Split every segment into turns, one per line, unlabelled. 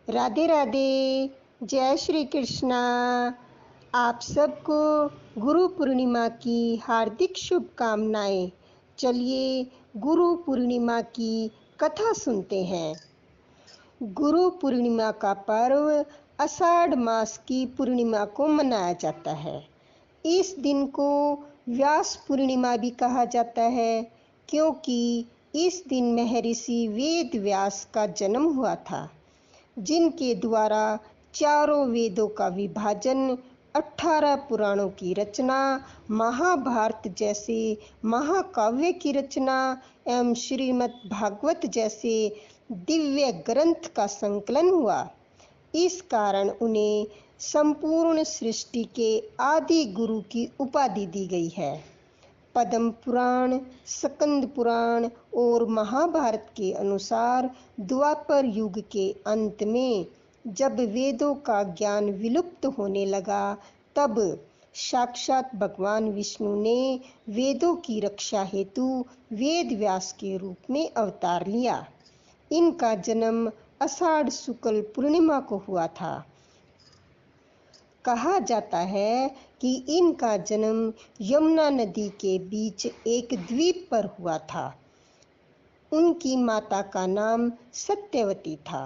राधे राधे। जय श्री कृष्णा। आप सबको गुरु पूर्णिमा की हार्दिक शुभकामनाएं। चलिए गुरु पूर्णिमा की कथा सुनते हैं। गुरु पूर्णिमा का पर्व आषाढ़ मास की पूर्णिमा को मनाया जाता है। इस दिन को व्यास पूर्णिमा भी कहा जाता है, क्योंकि इस दिन महर्षि वेद व्यास का जन्म हुआ था, जिनके द्वारा चारों वेदों का विभाजन, 18 पुराणों की रचना, महाभारत जैसे महाकाव्य की रचना एवं श्रीमद् भागवत जैसे दिव्य ग्रंथ का संकलन हुआ। इस कारण उन्हें संपूर्ण सृष्टि के आदि गुरु की उपाधि दी गई है। पद्म पुराण, स्कंद पुराण और महाभारत के अनुसार द्वापर युग के अंत में जब वेदों का ज्ञान विलुप्त होने लगा, तब साक्षात भगवान विष्णु ने वेदों की रक्षा हेतु वेद व्यास के रूप में अवतार लिया। इनका जन्म आषाढ़ शुक्ल पूर्णिमा को हुआ था। कहा जाता है कि इनका जन्म यमुना नदी के बीच एक द्वीप पर हुआ था। उनकी माता का नाम सत्यवती था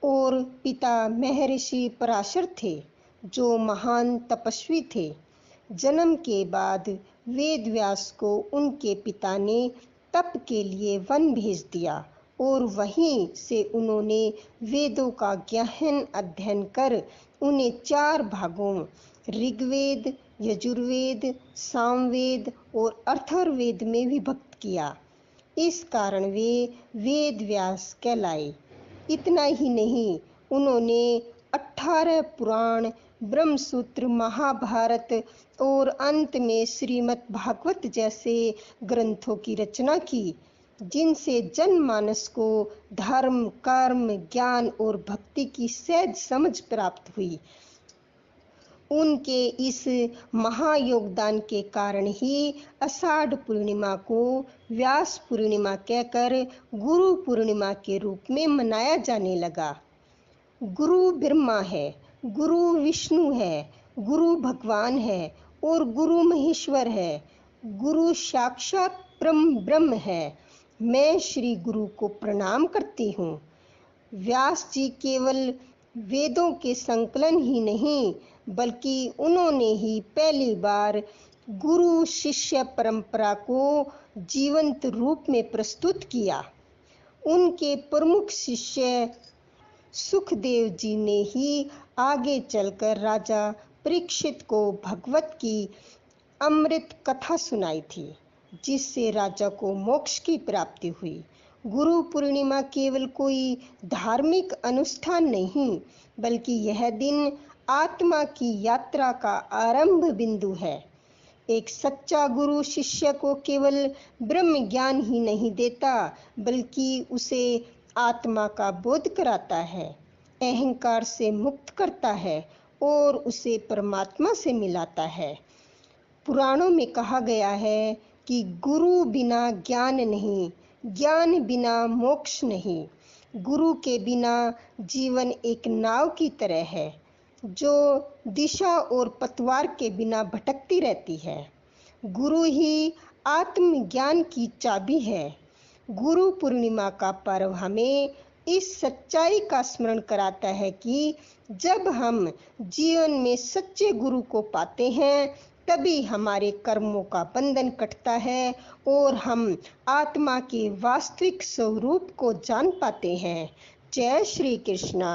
और पिता महर्षि पराशर थे, जो महान तपस्वी थे। जन्म के बाद वेद व्यास को उनके पिता ने तप के लिए वन भेज दिया और वहीं से उन्होंने वेदों का गहन अध्ययन कर उन्हें 4 भागों ऋग्वेद, यजुर्वेद, सामवेद और अथर्ववेद में विभक्त किया। इस कारण वे वेद व्यास कहलाए। इतना ही नहीं, उन्होंने 18 पुराण, ब्रह्मसूत्र, महाभारत और अंत में श्रीमद् भागवत जैसे ग्रंथों की रचना की, जिनसे जनमानस को धर्म, कर्म, ज्ञान और भक्ति की सहज समझ प्राप्त हुई। उनके इस महायोगदान के कारण ही आषाढ़ पूर्णिमा को व्यास पूर्णिमा कहकर गुरु पूर्णिमा के रूप में मनाया जाने लगा। गुरु ब्रह्मा है, गुरु विष्णु है, गुरु भगवान है और गुरु महेश्वर है। गुरु साक्षात ब्रह्म है। मैं श्री गुरु को प्रणाम करती हूँ। व्यास जी केवल वेदों के संकलन ही नहीं, बल्कि उन्होंने ही पहली बार गुरु शिष्य परंपरा को जीवंत रूप में प्रस्तुत किया। उनके प्रमुख शिष्य सुखदेव जी ने ही आगे चलकर राजा परीक्षित को भगवत की अमृत कथा सुनाई थी, जिससे राजा को मोक्ष की प्राप्ति हुई। गुरु पूर्णिमा केवल कोई धार्मिक अनुष्ठान नहीं, बल्कि यह दिन आत्मा की यात्रा का आरंभ बिंदु है। एक सच्चा गुरु शिष्य को केवल ब्रह्म ज्ञान ही नहीं देता, बल्कि उसे आत्मा का बोध कराता है, अहंकार से मुक्त करता है और उसे परमात्मा से मिलाता है। पुराणों में कहा गया है कि गुरु बिना ज्ञान नहीं, ज्ञान बिना मोक्ष नहीं। गुरु के बिना जीवन एक नाव की तरह है, जो दिशा और पतवार के बिना भटकती रहती है। गुरु ही आत्मज्ञान की चाबी है। गुरु पूर्णिमा का पर्व हमें इस सच्चाई का स्मरण कराता है कि जब हम जीवन में सच्चे गुरु को पाते हैं, तभी हमारे कर्मों का बंधन कटता है और हम आत्मा के वास्तविक स्वरूप को जान पाते हैं। जय श्री कृष्णा।